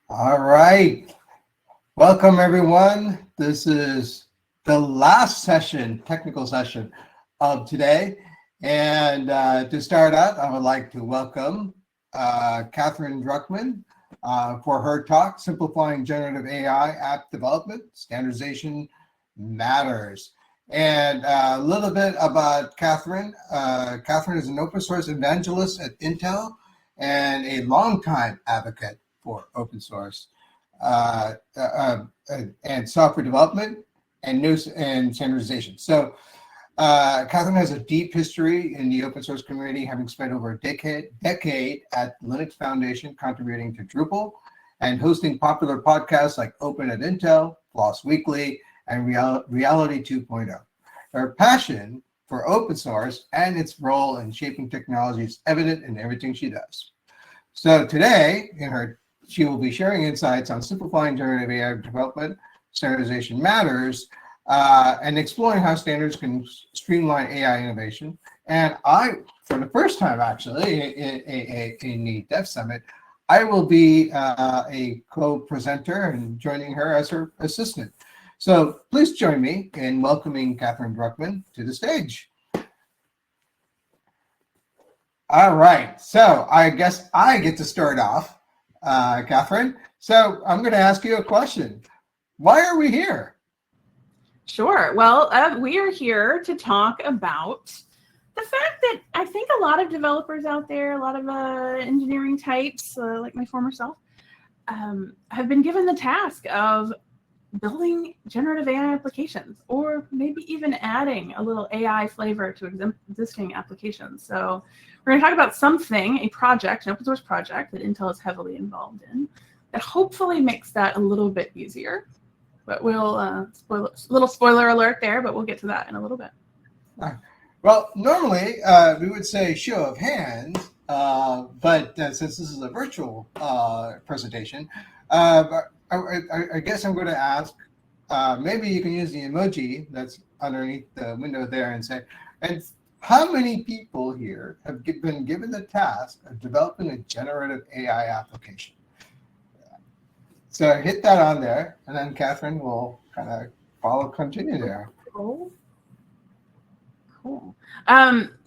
All right. Welcome, everyone. This is the last session, technical session of today. And to start out, I would like to welcome Catherine Druckmann for her talk, Simplifying Generative AI App Development, Standardization Matters. And a little bit about Catherine. Catherine is an open source evangelist at Intel and a longtime advocate for open source and software development and standardization. So Catherine has a deep history in the open source community, having spent over a decade at Linux Foundation contributing to Drupal and hosting popular podcasts like Open at Intel, Floss Weekly, and Reality 2.0. Her passion for open source and its role in shaping technology is evident in everything she does. So today, she will be sharing insights on simplifying generative AI development, standardization matters, and exploring how standards can streamline AI innovation. And for the first time actually, in the DevSummit, I will be a co-presenter and joining her as her assistant. So please join me in welcoming Catherine Druckmann to the stage. All right, so I guess I get to start off, Catherine. So I'm going to ask you a question. Why are we here? Sure. Well, we are here to talk about the fact that I think a lot of developers out there, a lot of engineering types, like my former self, have been given the task of building generative AI applications, or maybe even adding a little AI flavor to existing applications. So we're going to talk about a project, an open source project that Intel is heavily involved in, that hopefully makes that a little bit easier. But we'll, little spoiler alert there, but we'll get to that in a little bit. Well, normally we would say show of hands, but since this is a virtual presentation, I guess I'm going to ask, maybe you can use the emoji that's underneath the window there and say, and how many people here have been given the task of developing a generative AI application? So hit that on there, and then Catherine will kind of continue there. Cool.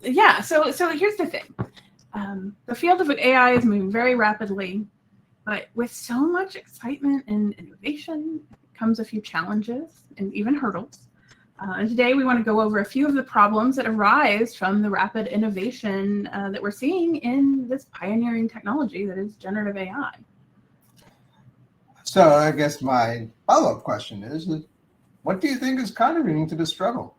Yeah, so here's the thing. The field of AI is moving very rapidly, but with so much excitement and innovation comes a few challenges and even hurdles. And today we want to go over a few of the problems that arise from the rapid innovation that we're seeing in this pioneering technology that is generative AI. So I guess my follow-up question is, what do you think is contributing to this struggle?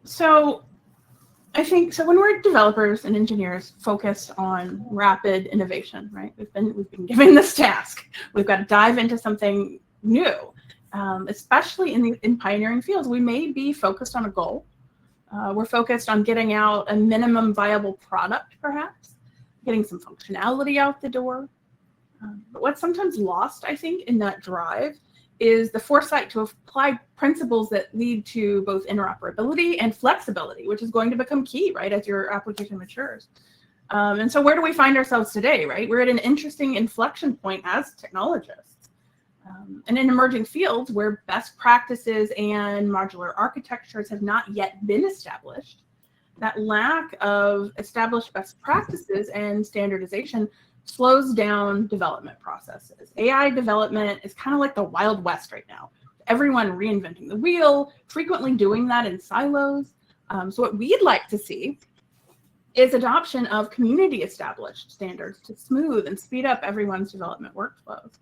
So I think when we're developers and engineers focused on rapid innovation, right? We've been given this task. We've got to dive into something new, especially in pioneering fields. We may be focused on a goal. We're focused on getting out a minimum viable product, perhaps, getting some functionality out the door. But what's sometimes lost, I think, in that drive is the foresight to apply principles that lead to both interoperability and flexibility, which is going to become key, right, as your application matures. And so where do we find ourselves today, right? We're at an interesting inflection point as technologists. And in emerging fields where best practices and modular architectures have not yet been established, that lack of established best practices and standardization slows down development processes. AI development is kind of like the Wild West right now. Everyone reinventing the wheel, frequently doing that in silos. So what we'd like to see is adoption of community-established standards to smooth and speed up everyone's development workflows.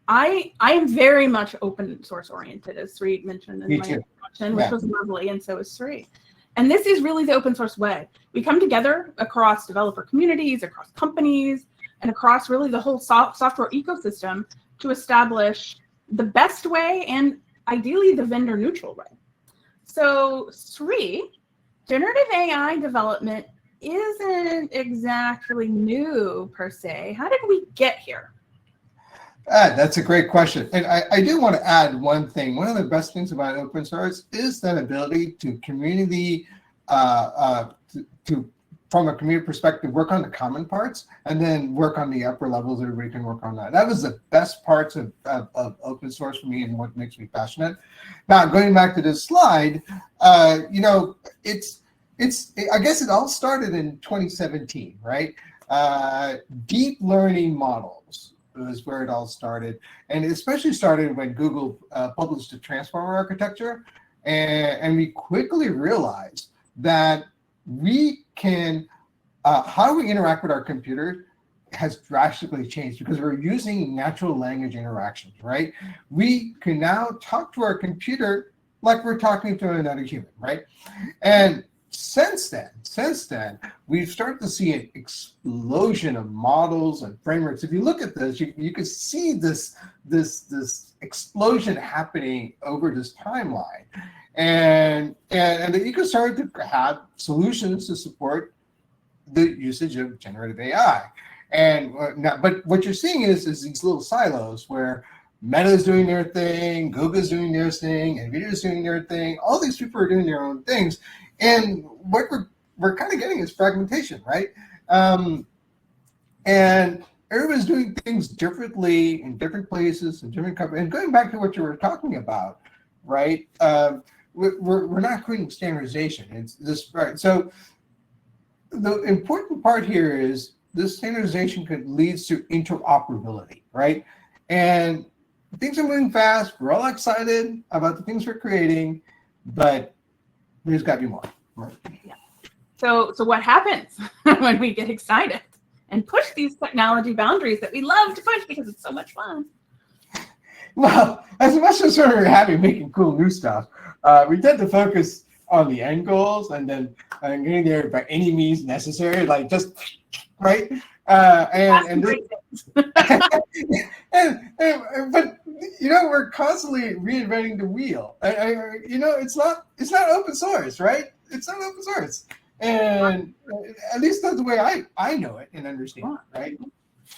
I am very much open source oriented, as Sri mentioned in my introduction, which was lovely, and so is Sri. And this is really the open source way. We come together across developer communities, across companies, and across really the whole software ecosystem to establish the best way and ideally the vendor neutral way. So Sri, generative AI development isn't exactly new per se. How did we get here? That's a great question. And I do want to add one thing. One of the best things about open source is that ability to community, to from a community perspective, work on the common parts and then work on the upper levels. Everybody can work on that. That was the best parts of open source for me and what makes me passionate. Now, going back to this slide, you know, I guess it all started in 2017, right? Deep learning models was where it all started. And it especially started when Google published the transformer architecture. And we quickly realized that we can, how we interact with our computer has drastically changed because we're using natural language interactions, right? We can now talk to our computer like we're talking to another human, right? And since then, we've started to see an explosion of models and frameworks. If you look at this, you can see this explosion happening over this timeline. And that you can start to have solutions to support the usage of generative AI. And but what you're seeing is these little silos where Meta is doing their thing, Google's doing their thing, NVIDIA's doing their thing. All these people are doing their own things. And what we're kind of getting is fragmentation, right? And everyone's doing things differently in different places and different companies. And going back to what you were talking about, right? We're not creating standardization. It's this, right? So the important part here is this standardization could lead to interoperability, right? And things are moving fast. We're all excited about the things we're creating, but there's got to be more. Right? Yeah. So what happens when we get excited and push these technology boundaries that we love to push because it's so much fun? Well, as much as we're happy making cool new stuff, we tend to focus on the end goals and then getting there by any means necessary, like just right. But you know, we're constantly reinventing the wheel. You know, it's not open source, right? It's not open source, and at least that's the way I know it and understand it, right?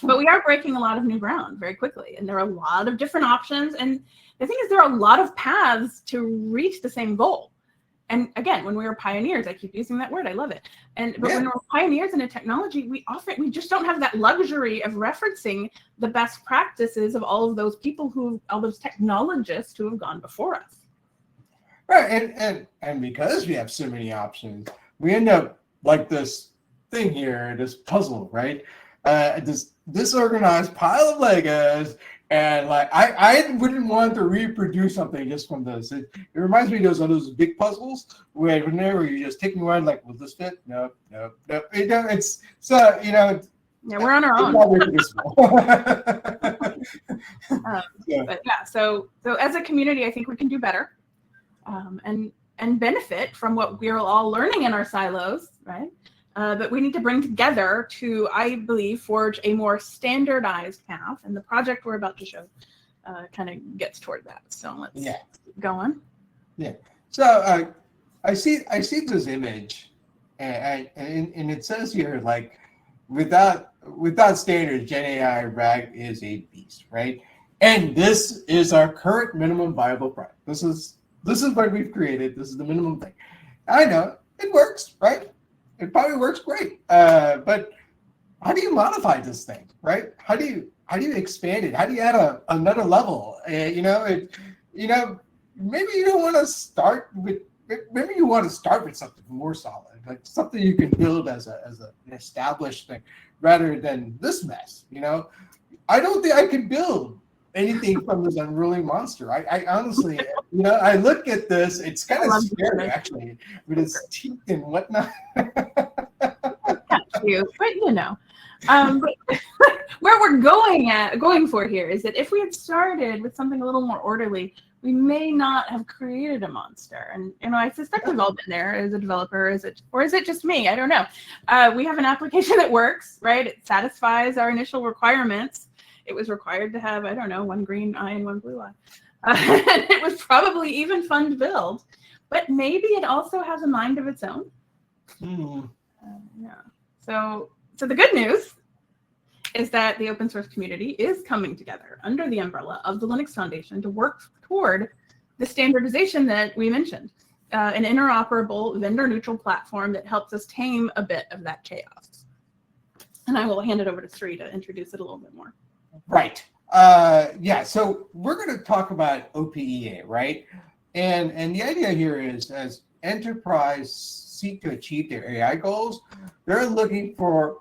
But we are breaking a lot of new ground very quickly, and there are a lot of different options. And the thing is, there are a lot of paths to reach the same goal. And again, when we were pioneers, I keep using that word, I love it. But when we're pioneers in a technology, we just don't have that luxury of referencing the best practices of all of those people all those technologists who have gone before us. Right, and because we have so many options, we end up like this thing here, this puzzle, right? This disorganized pile of Legos. And like I wouldn't want to reproduce something just from this. It reminds me of those big puzzles where you're just taking one like, will this fit? No. It's so Yeah, we're on our own. But yeah, so as a community, I think we can do better, and benefit from what we're all learning in our silos, right? But we need to bring together to, I believe, forge a more standardized path. And the project we're about to show kind of gets toward that. So let's go on. Yeah. So I see this image, and it says here like, without standards, Gen AI RAG is a beast, right? And this is our current minimum viable product. This is what we've created. This is the minimum thing. I know it works, right? It probably works great, but how do you modify this thing, right? How do you expand it? How do you add another level? Maybe you don't want to start with. Maybe you want to start with something more solid, like something you can build as an established thing, rather than this mess. I don't think I could build anything from this unruly monster. I honestly, I look at this, it's kind of scary actually, with its teeth and whatnot. Cute, but but where we're going for here is that if we had started with something a little more orderly, we may not have created a monster. And I suspect we've all been there as a developer. Is it just me? I don't know. We have an application that works, right? It satisfies our initial requirements. It was required to have, I don't know, one green eye and one blue eye. It was probably even fun to build, but maybe it also has a mind of its own. So the good news is that the open source community is coming together under the umbrella of the Linux Foundation to work toward the standardization that we mentioned. an interoperable, vendor-neutral platform that helps us tame a bit of that chaos. And I will hand it over to Sri to introduce it a little bit more. Right. Yeah, so we're going to talk about OPEA, right? And the idea here is, as enterprise seek to achieve their AI goals, they're looking for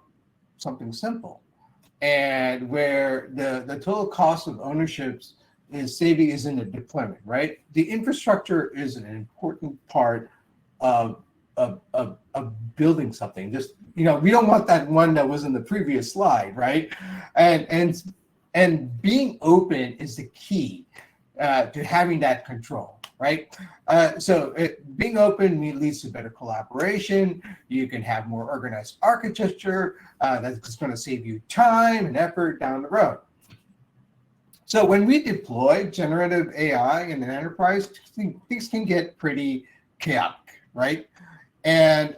something simple, and where the total cost of ownership is in the deployment, right? The infrastructure is an important part of building something. Just, we don't want that one that was in the previous slide, right? And being open is the key to having that control, right? So being open leads to better collaboration. You can have more organized architecture that's going to save you time and effort down the road. So when we deploy generative AI in an enterprise, things can get pretty chaotic, right? And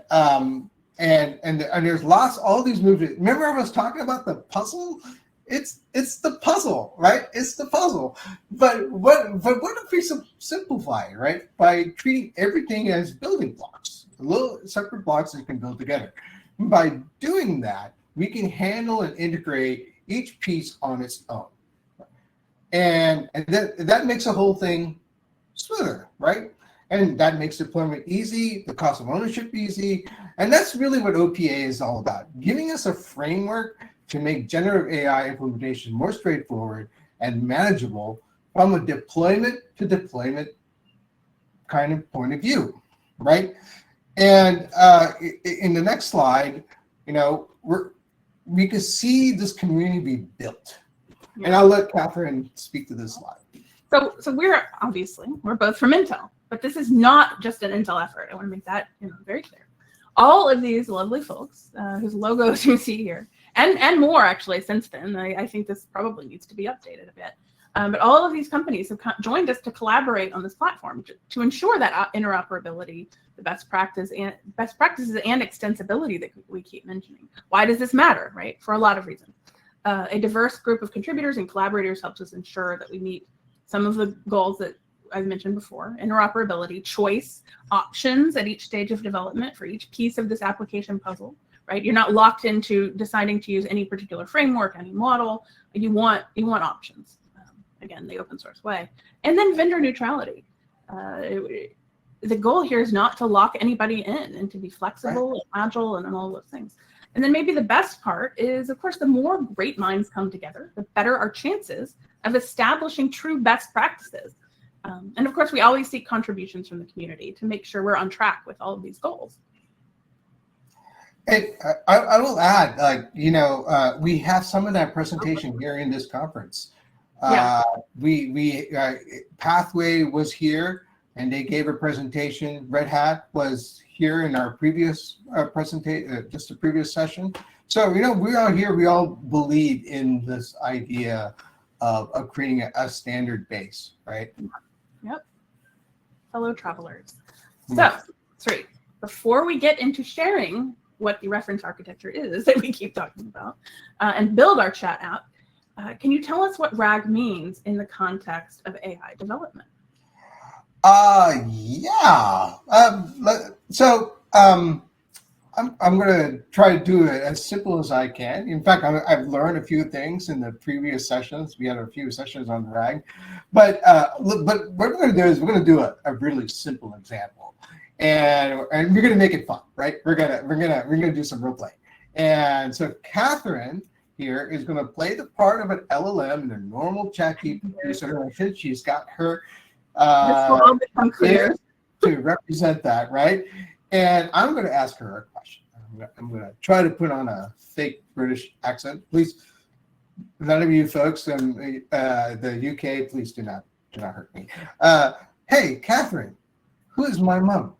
there's all these movements. Remember I was talking about the puzzle? It's the puzzle, right? It's the puzzle. But what if we simplify it, right? By treating everything as building blocks, little separate blocks that you can build together. And by doing that, we can handle and integrate each piece on its own. And that makes the whole thing smoother, right? And that makes deployment easy, the cost of ownership easy. And that's really what OPA is all about, giving us a framework to make generative AI implementation more straightforward and manageable from a deployment to deployment kind of point of view, right? And in the next slide, we can see this community be built. Yeah. And I'll let Catherine speak to this slide. So we're both from Intel, but this is not just an Intel effort. I want to make that very clear. All of these lovely folks whose logos you see here, and more actually since then, I think this probably needs to be updated a bit. But all of these companies have joined us to collaborate on this platform to ensure that interoperability, the best practices and extensibility that we keep mentioning. Why does this matter, right? For a lot of reasons. A diverse group of contributors and collaborators helps us ensure that we meet some of the goals that I've mentioned before: interoperability, choice, options at each stage of development for each piece of this application puzzle, right? You're not locked into deciding to use any particular framework, any model. You want options. Again, the open source way. And then vendor neutrality. The goal here is not to lock anybody in and to be flexible, and agile, and all those things. And then maybe the best part is, of course, the more great minds come together, the better our chances of establishing true best practices. And of course, we always seek contributions from the community to make sure we're on track with all of these goals. And I will add, we have some of that presentation here in this conference. Pathway was here and they gave a presentation. Red Hat was here in our previous presentation, just the previous session. So, we are here, we all believe in this idea of creating a standard base, right? Yep. Fellow travelers. So, Sri, before we get into sharing what the reference architecture is that we keep talking about and build our chat app, can you tell us what RAG means in the context of AI development? Yeah. I'm going to try to do it as simple as I can. In fact, I've learned a few things in the previous sessions. We had a few sessions on RAG, but what we're going to do is we're going to do a really simple example, and we're going to make it fun, right? We're gonna do some role play, and so Catherine here is going to play the part of an LLM in a normal ChatGPT situation. She's got her this will all become clear to represent that, right? And I'm going to ask her a question. I'm going to try to put on a fake British accent. Please, none of you folks in the UK, please do not hurt me. Hey, Catherine, who is my mom?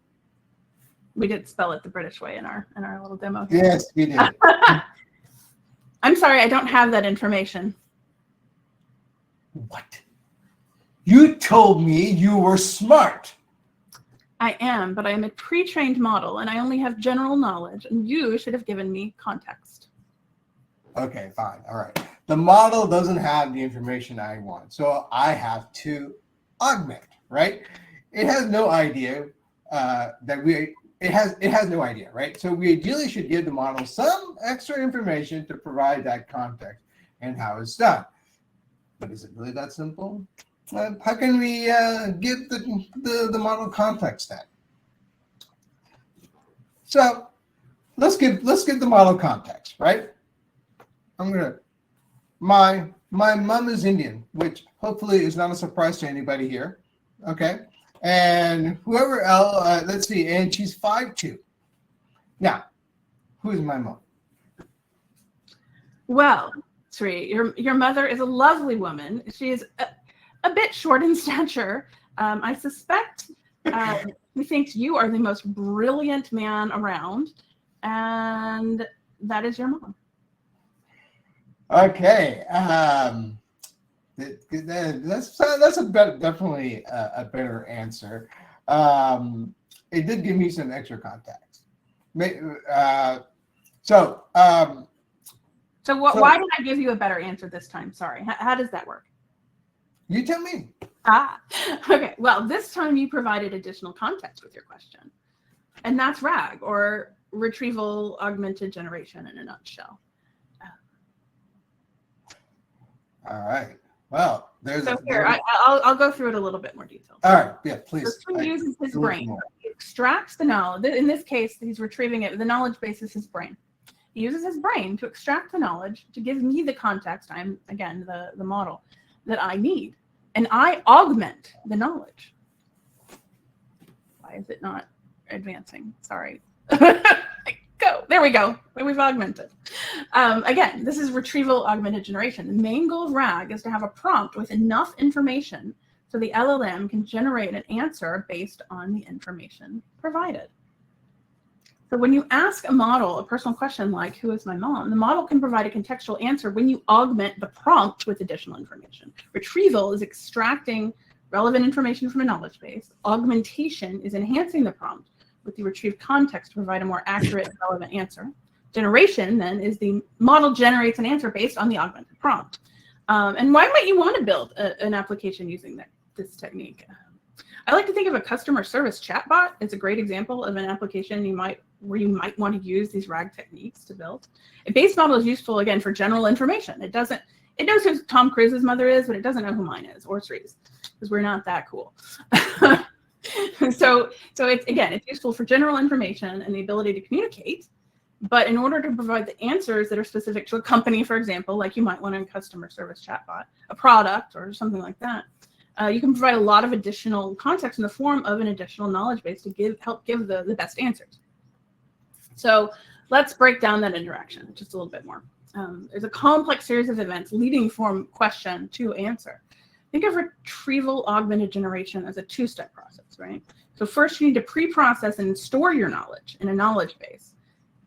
We did spell it the British way in our little demo here. Yes, we did. I'm sorry, I don't have that information. What? You told me you were smart. I am, but I am a pre-trained model, and I only have general knowledge, and you should have given me context. Okay, fine. All right. The model doesn't have the information I want, so I have to augment, right? It has no idea it has no idea, right? So we ideally should give the model some extra information to provide that context and how it's done. But is it really that simple? How can we give the model context then? So let's give the model context, right? My mom is Indian, which hopefully is not a surprise to anybody here. Okay. And whoever else, let's see, and she's 5'2". Now, who is my mom? Well, Sri, your mother is a lovely woman. She is a bit short in stature. I suspect he thinks you are the most brilliant man around, and that is your mom. Okay. That's definitely a better answer. It did give me some extra context. So why did I give you a better answer this time? Sorry. How does that work? You tell me. Okay. Well, this time you provided additional context with your question, and that's RAG, or retrieval augmented generation, in a nutshell. All right. Well, I'll go through it a little bit more detail. All right. Yeah, please. So he uses his brain. He extracts the knowledge. In this case, he's retrieving it. The knowledge base is his brain. He uses his brain to extract the knowledge to give me the context. I'm, again, the model that I need. And I augment the knowledge. Why is it not advancing? Sorry. Go. There we go. We've augmented. Again, this is retrieval augmented generation. The main goal of RAG is to have a prompt with enough information so the LLM can generate an answer based on the information provided. So when you ask a model a personal question like, who is my mom? The model can provide a contextual answer when you augment the prompt with additional information. Retrieval is extracting relevant information from a knowledge base. Augmentation is enhancing the prompt with the retrieved context to provide a more accurate and relevant answer. Generation, then, is the model generates an answer based on the augmented prompt. And why might you want to build an application using this technique? I like to think of a customer service chatbot as a great example of an application where you might want to use these RAG techniques to build. A base model is useful, again, for general information. It knows who Tom Cruise's mother is, but it doesn't know who mine is, or Sri's, because we're not that cool. So it's useful for general information and the ability to communicate. But in order to provide the answers that are specific to a company, for example, like you might want a customer service chatbot, a product or something like that, you can provide a lot of additional context in the form of an additional knowledge base to help give the best answers. So let's break down that interaction just a little bit more. There's a complex series of events leading from question to answer. Think of retrieval augmented generation as a two-step process, right? So first you need to pre-process and store your knowledge in a knowledge base.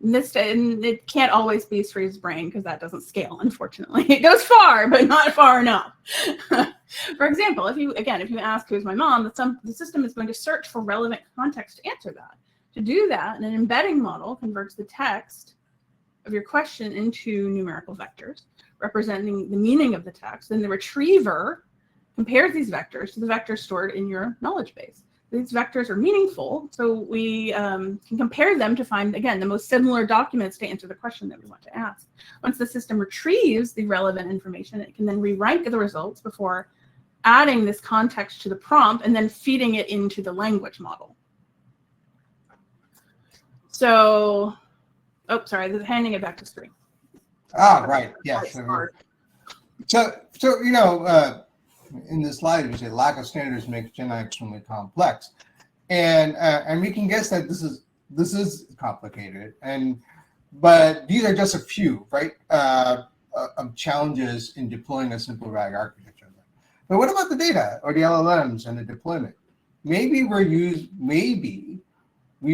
And it can't always be Sri's brain because that doesn't scale, unfortunately. It goes far, but not far enough. For example, if you ask who's my mom, the system is going to search for relevant context to answer that. To do that, an embedding model converts the text of your question into numerical vectors, representing the meaning of the text. Then the retriever compares these vectors to the vectors stored in your knowledge base. These vectors are meaningful, so we can compare them to find, again, the most similar documents to answer the question that we want to ask. Once the system retrieves the relevant information, it can then re-rank the results before adding this context to the prompt and then feeding it into the language model. So, handing it back to Sri. Right. Yeah. So in this slide, we say lack of standards makes Gen AI extremely complex, and we can guess that this is complicated, but these are just a few, right, of challenges in deploying a simple RAG architecture. But what about the data or the LLMs and the deployment? Maybe we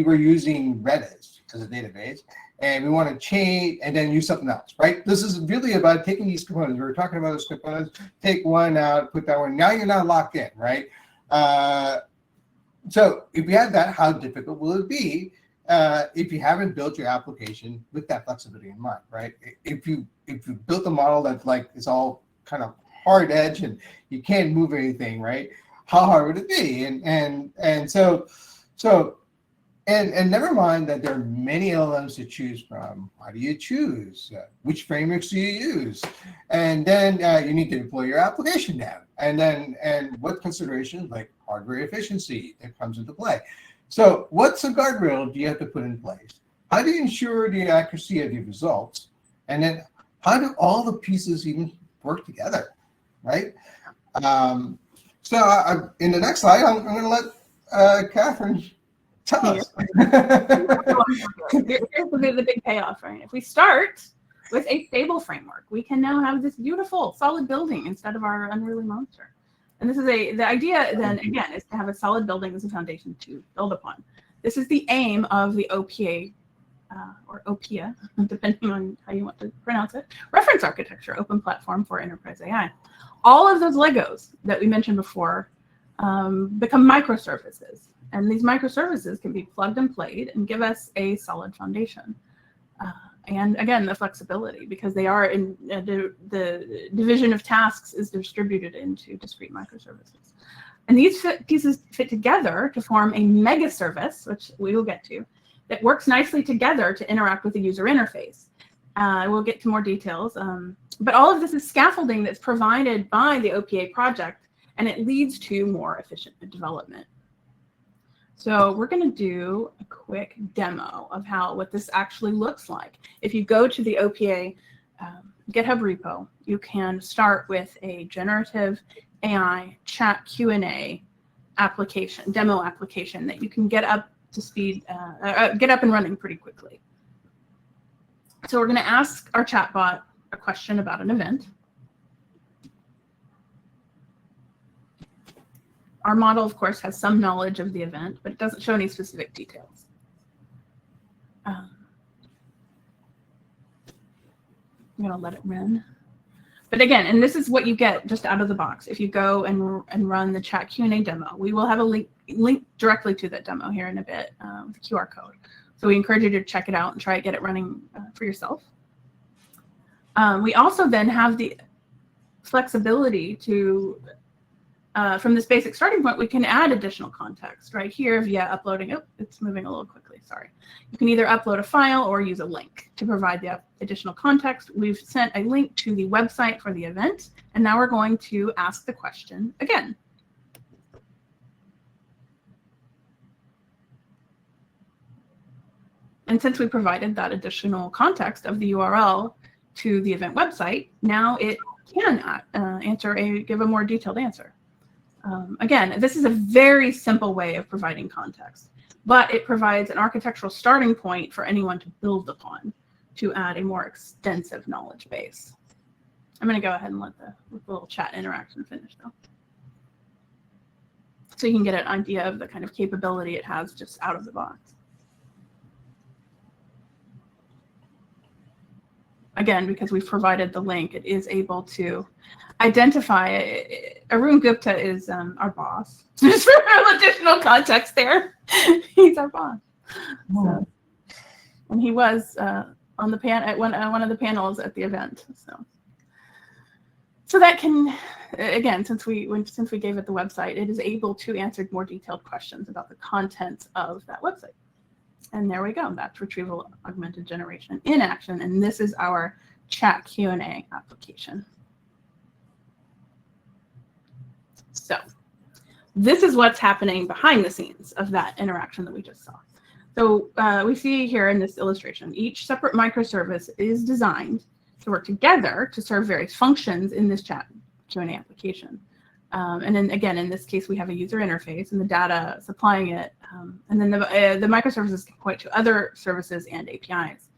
were using Redis as a database, and we want to change and then use something else, right? This is really about taking these components. We were talking about those components, take one out, put that one. Now you're not locked in, right? So if you had that, how difficult will it be if you haven't built your application with that flexibility in mind, right? If you built a model that's like it's all kind of hard edge and you can't move anything, right? How hard would it be? And so And never mind that there are many LLMs to choose from. How do you choose? Which frameworks do you use? And then you need to deploy your application down. And what considerations like hardware efficiency that comes into play. So what's a guardrail do you have to put in place? How do you ensure the accuracy of your results? And then how do all the pieces even work together, right? So in the next slide, I'm going to let Catherine tell us. Here's the big payoff, right? If we start with a stable framework, we can now have this beautiful, solid building instead of our unruly monster. And this is the idea then, again, is to have a solid building as a foundation to build upon. This is the aim of the OPA, or OPIA, depending on how you want to pronounce it, reference architecture, open platform for enterprise AI. All of those Legos that we mentioned before become microservices. And these microservices can be plugged and played and give us a solid foundation. And again, the flexibility, because they are in the division of tasks is distributed into discrete microservices. And these pieces fit together to form a mega service, which we will get to, that works nicely together to interact with the user interface. We'll get to more details. But all of this is scaffolding that's provided by the OPA project, and it leads to more efficient development. So we're going to do a quick demo of what this actually looks like. If you go to the OPA GitHub repo, you can start with a generative AI chat Q&A application, demo application that you can get up to speed, get up and running pretty quickly. So we're going to ask our chatbot a question about an event. Our model, of course, has some knowledge of the event, but it doesn't show any specific details. I'm going to let it run. But again, and this is what you get just out of the box. If you go and run the chat Q&A demo, we will have a link directly to that demo here in a bit with a QR code. So we encourage you to check it out and try to get it running for yourself. We also then have the flexibility to, from this basic starting point, we can add additional context right here via uploading. Oh, it's moving a little quickly, sorry. You can either upload a file or use a link to provide the additional context. We've sent a link to the website for the event, and now we're going to ask the question again. And since we provided that additional context of the URL to the event website, now it can give a more detailed answer. Again, this is a very simple way of providing context, but it provides an architectural starting point for anyone to build upon to add a more extensive knowledge base. I'm going to go ahead and let the little chat interaction finish though. So you can get an idea of the kind of capability it has just out of the box. Again, because we've provided the link, it is able to identify. Arun Gupta is our boss. Just for additional context there, he's our boss. So, and he was on the at one of the panels at the event. So that can, again, since we gave it the website, it is able to answer more detailed questions about the contents of that website. And there we go. That's retrieval augmented generation in action. And this is our chat Q&A application. So this is what's happening behind the scenes of that interaction that we just saw. So we see here in this illustration, each separate microservice is designed to work together to serve various functions in this chat Q&A application. And then again, in this case, we have a user interface and the data supplying it. And then the microservices can point to other services and APIs.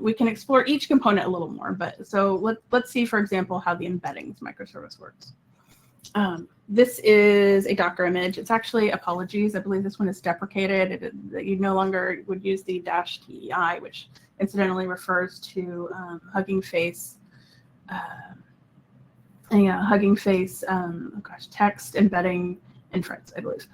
We can explore each component a little more, but so let's see, for example, how the embeddings microservice works. This is a Docker image. It's actually, apologies, I believe this one is deprecated. You no longer would use the -TEI, which incidentally refers to Hugging Face. Hugging Face, text embedding inference, I believe.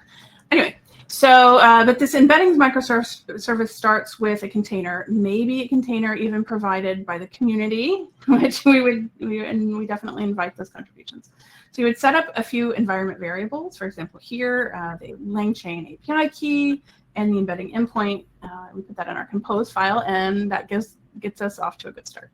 Anyway, so, but this embeddings microservice starts with a container, maybe a container even provided by the community, which we definitely invite those contributions. So you would set up a few environment variables. For example, here, the LangChain API key, and the embedding endpoint. We put that in our compose file, and that gets us off to a good start.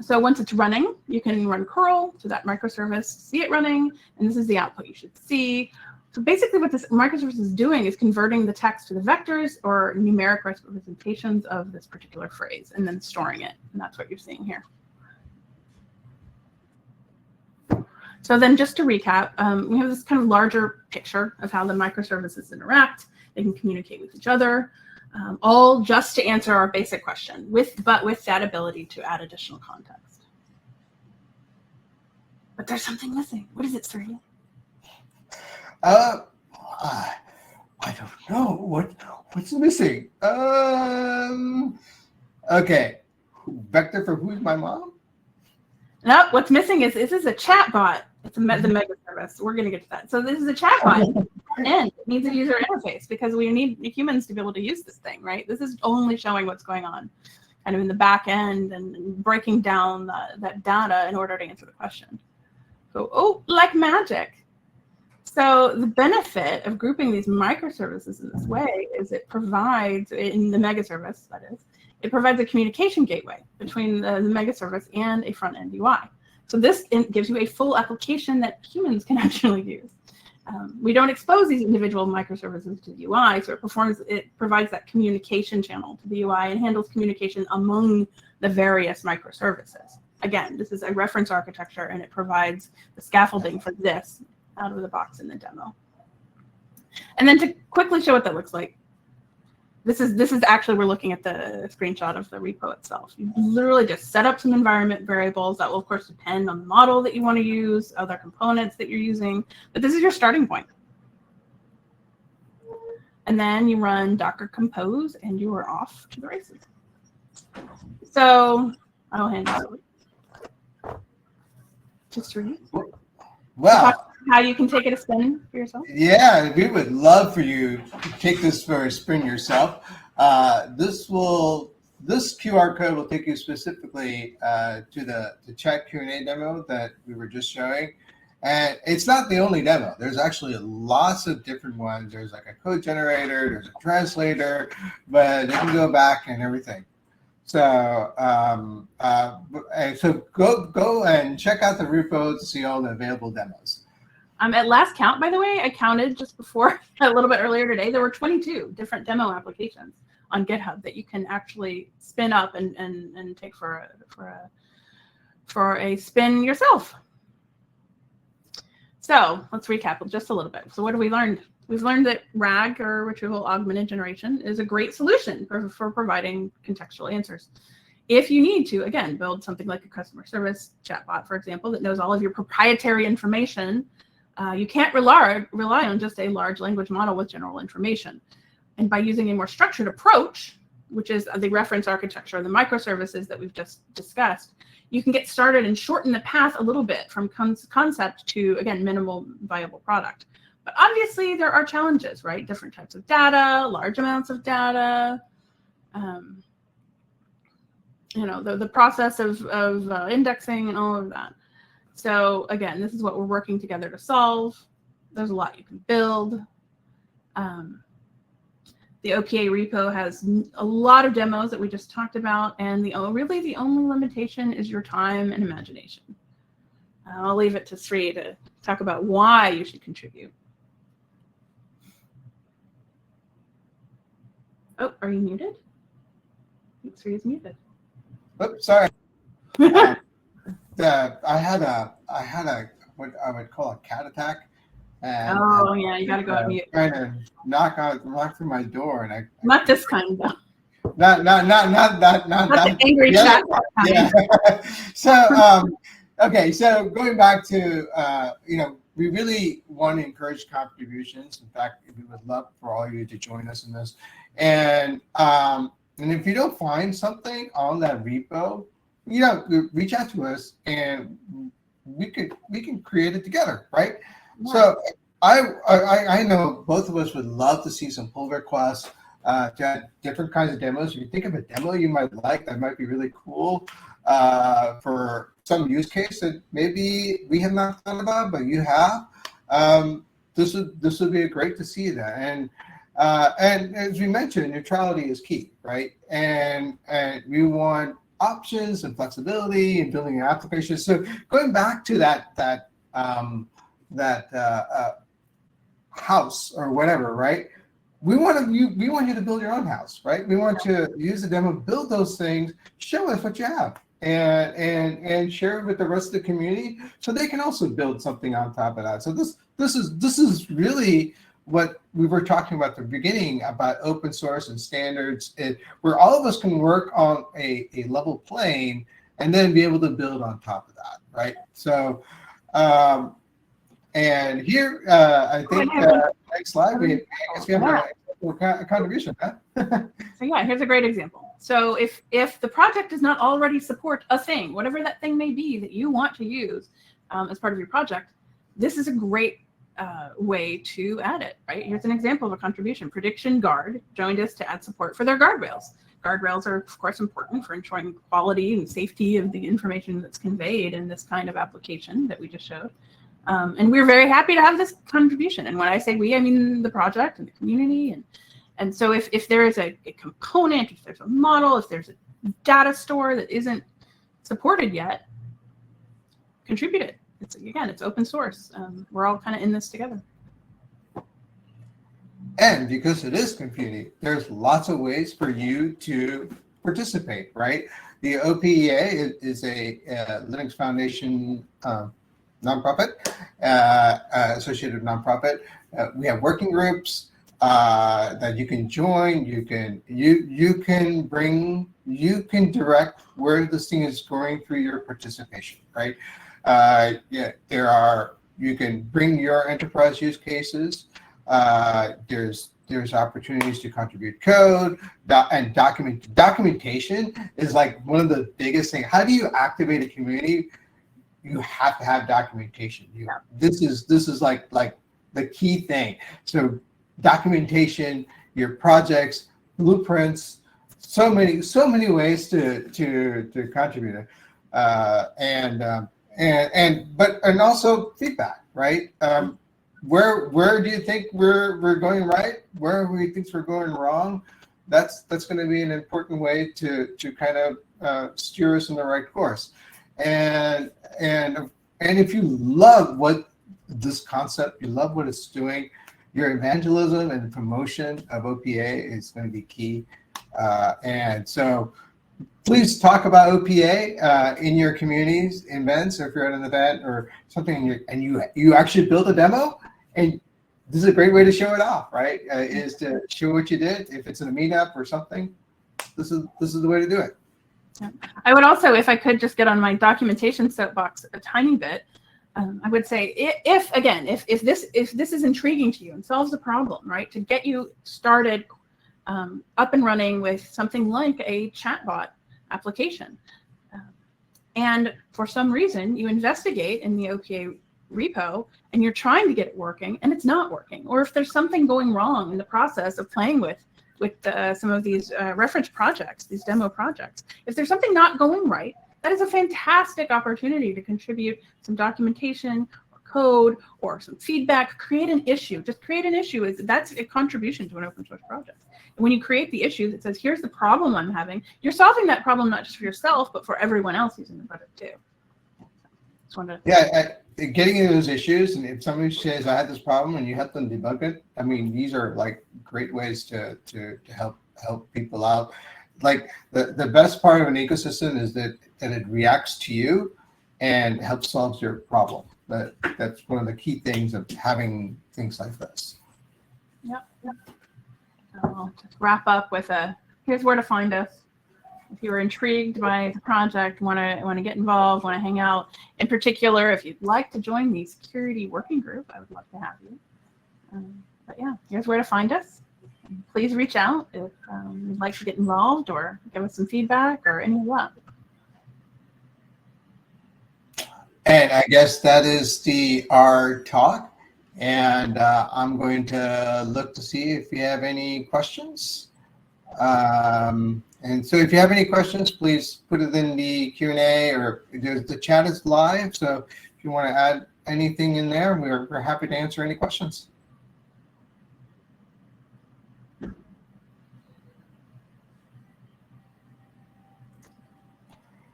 So once it's running, you can run curl to that microservice, see it running, and this is the output you should see. So basically what this microservice is doing is converting the text to the vectors or numeric representations of this particular phrase and then storing it. And that's what you're seeing here. So then just to recap, we have this kind of larger picture of how the microservices interact. They can communicate with each other, all just to answer our basic question, but with that ability to add additional context. But there's something missing. What is it, Sri? I don't know. What's missing? Okay. Vector for who's my mom? No, what's missing is this is a chat bot. It's the mega service. We're going to get to that. So this is a chat bot. It needs a user interface because we need humans to be able to use this thing, right? This is only showing what's going on kind of in the back end and breaking down that data in order to answer the question. So, oh, like magic. So the benefit of grouping these microservices in this way is it provides, in the mega service, that is, it provides a communication gateway between the mega service and a front-end UI. So this gives you a full application that humans can actually use. We don't expose these individual microservices to the UI, so it provides that communication channel to the UI and handles communication among the various microservices. Again, this is a reference architecture, and it provides the scaffolding for this out of the box in the demo. And then to quickly show what that looks like, this is actually, we're looking at the screenshot of the repo itself. You literally just set up some environment variables that will, of course, depend on the model that you want to use, other components that you're using, but this is your starting point. And then you run Docker compose, and you are off to the races. So I'll hand it over. Just read. Wow. How you can take it a spin for yourself? Yeah, we would love for you to take this for a spin yourself. This QR code will take you specifically to the chat Q&A demo that we were just showing. And it's not the only demo. There's actually lots of different ones. There's like a code generator, there's a translator, but they can go back and everything. So so go and check out the repo to see all the available demos. At last count, by the way, I counted just before a little bit earlier today, there were 22 different demo applications on GitHub that you can actually spin up and take for a spin yourself. So let's recap just a little bit. So what have we learned? We've learned that RAG, or retrieval augmented generation, is a great solution for providing contextual answers. If you need to, again, build something like a customer service chatbot, for example, that knows all of your proprietary information, you can't rely on just a large language model with general information. And by using a more structured approach, which is the reference architecture, the microservices that we've just discussed, you can get started and shorten the path a little bit from concept to, again, minimal viable product. But obviously, there are challenges, right? Different types of data, large amounts of data, the process of indexing and all of that. So again, this is what we're working together to solve. There's a lot you can build. The OPA repo has a lot of demos that we just talked about, and really the only limitation is your time and imagination. I'll leave it to Sri to talk about why you should contribute. Oh, are you muted? I think Sri is muted. Oops, sorry. I had a what I would call a cat attack. And, yeah, you gotta go on mute. Trying to knock through my door, and not this kind though. Not the angry chat. Yeah. So okay, so going back to we really want to encourage contributions. In fact, we would love for all of you to join us in this. And if you don't find something on that repo, reach out to us and we can create it together, right? Yeah. So I know both of us would love to see some pull requests to add different kinds of demos. If you think of a demo you might like that might be really cool for some use case that maybe we have not thought about, but you have, this would be great to see that. And as we mentioned, neutrality is key, right? And we want options and flexibility in building an application. So going back to that house or whatever, right? We want you to build your own house, right? We want to use the demo, build those things, show us what you have, and share it with the rest of the community so they can also build something on top of that. So this is really what we were talking about at the beginning about open source and standards, where all of us can work on a level plane and then be able to build on top of that, right? So, and here, I think next slide, we have a contribution, huh? So yeah, here's a great example. So if the project does not already support a thing, whatever that thing may be that you want to use as part of your project, this is a great way to add it, right? Here's an example of a contribution. Prediction Guard joined us to add support for their guardrails. Guardrails are, of course, important for ensuring quality and safety of the information that's conveyed in this kind of application that we just showed. And we're very happy to have this contribution. And when I say we, I mean the project and the community. And so if there is a component, if there's a model, if there's a data store that isn't supported yet, contribute it. It's open source. We're all kind of in this together. And because it is community, there's lots of ways for you to participate, right? The OPEA is a Linux Foundation nonprofit, associated nonprofit. We have working groups that you can join. You can direct where this thing is going through your participation, right? You can bring your enterprise use cases. There's opportunities to contribute code and documentation is like one of the biggest things. How do you activate a community? You have to have documentation. This is like the key thing. So documentation, your projects, blueprints, so many ways to contribute, and also feedback, right? Where do you think we're going right? Where do we think we're going wrong? That's going to be an important way to kind of steer us in the right course. And if you love what this concept, you love what it's doing, your evangelism and promotion of OPA is going to be key. And so please talk about OPA in your communities, events, or if you're at an event or something and you actually build a demo, and this is a great way to show it off, right? Is to show what you did. If it's in a meetup or something, this is the way to do it. Yeah. I would also, if I could just get on my documentation soapbox a tiny bit, I would say if this is intriguing to you and solves the problem, right, to get you started up and running with something like a chatbot application, and for some reason you investigate in the OPA repo and you're trying to get it working and it's not working, or if there's something going wrong in the process of playing with some of these reference projects, these demo projects, if there's something not going right, that is a fantastic opportunity to contribute some documentation or code or some feedback. Create an issue. Just create an issue. That's a contribution to an open source project. And when you create the issue that says, here's the problem I'm having, you're solving that problem not just for yourself, but for everyone else using the project too. Just wanted to getting into those issues, and if somebody says I had this problem and you help them debug it, I mean, these are like great ways to help people out. Like the best part of an ecosystem is that it reacts to you and helps solve your problem. That's one of the key things of having things like this. Yep. So I'll just wrap up with here's where to find us. If you were intrigued by the project, want to get involved, want to hang out. In particular, if you'd like to join the security working group, I would love to have you. But yeah, here's where to find us. Please reach out if you'd like to get involved or give us some feedback or any of that. And I guess that is our talk. And I'm going to look to see if you have any questions. And so if you have any questions, please put it in the Q&A, or the chat is live. So if you want to anything in there, we're happy to answer any questions.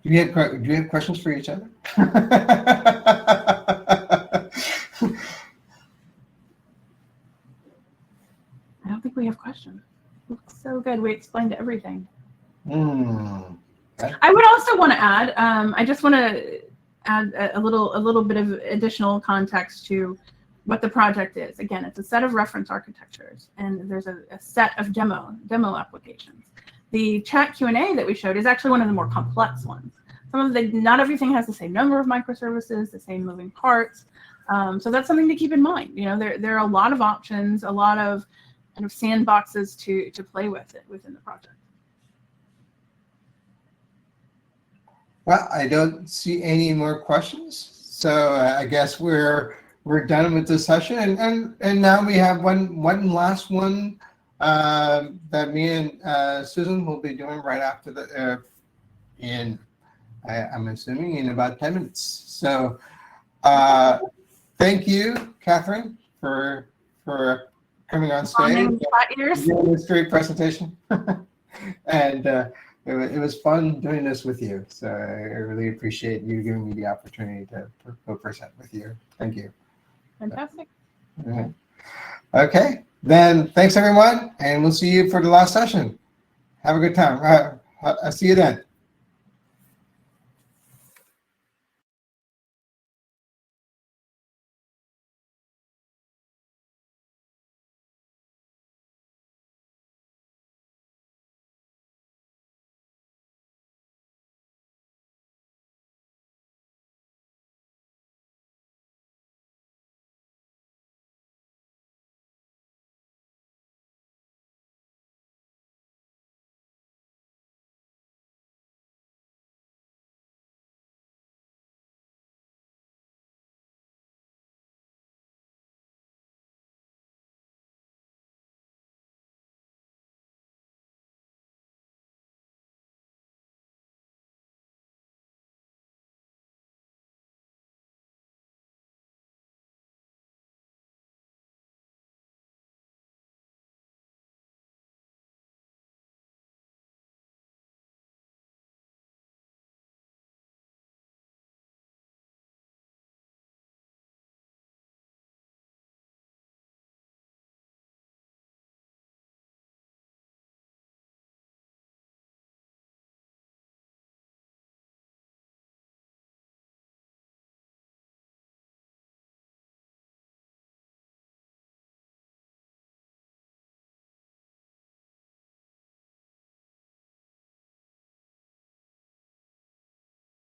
Do you have questions for each other? I don't think we have questions. Looks so good. We explained everything. Okay. I would also want to add, I just want to add a little bit of additional context to what the project is. Again, it's a set of reference architectures, and there's a set of demo applications. The chat Q&A that we showed is actually one of the more complex ones. Not everything has the same number of microservices, the same moving parts. So that's something to keep in mind. You know, there are a lot of options, a lot of kind of sandboxes to play with it within the project. Well, I don't see any more questions, so I guess we're done with this session, and now we have one last one that me and Susan will be doing right after the I'm assuming in about 10 minutes. So thank you, Catherine, for coming on stage. Doing this great presentation. And it was fun doing this with you. So I really appreciate you giving me the opportunity to co-present with you. Thank you. Fantastic. Okay, then thanks everyone, and we'll see you for the last session. Have a good time. I'll see you then.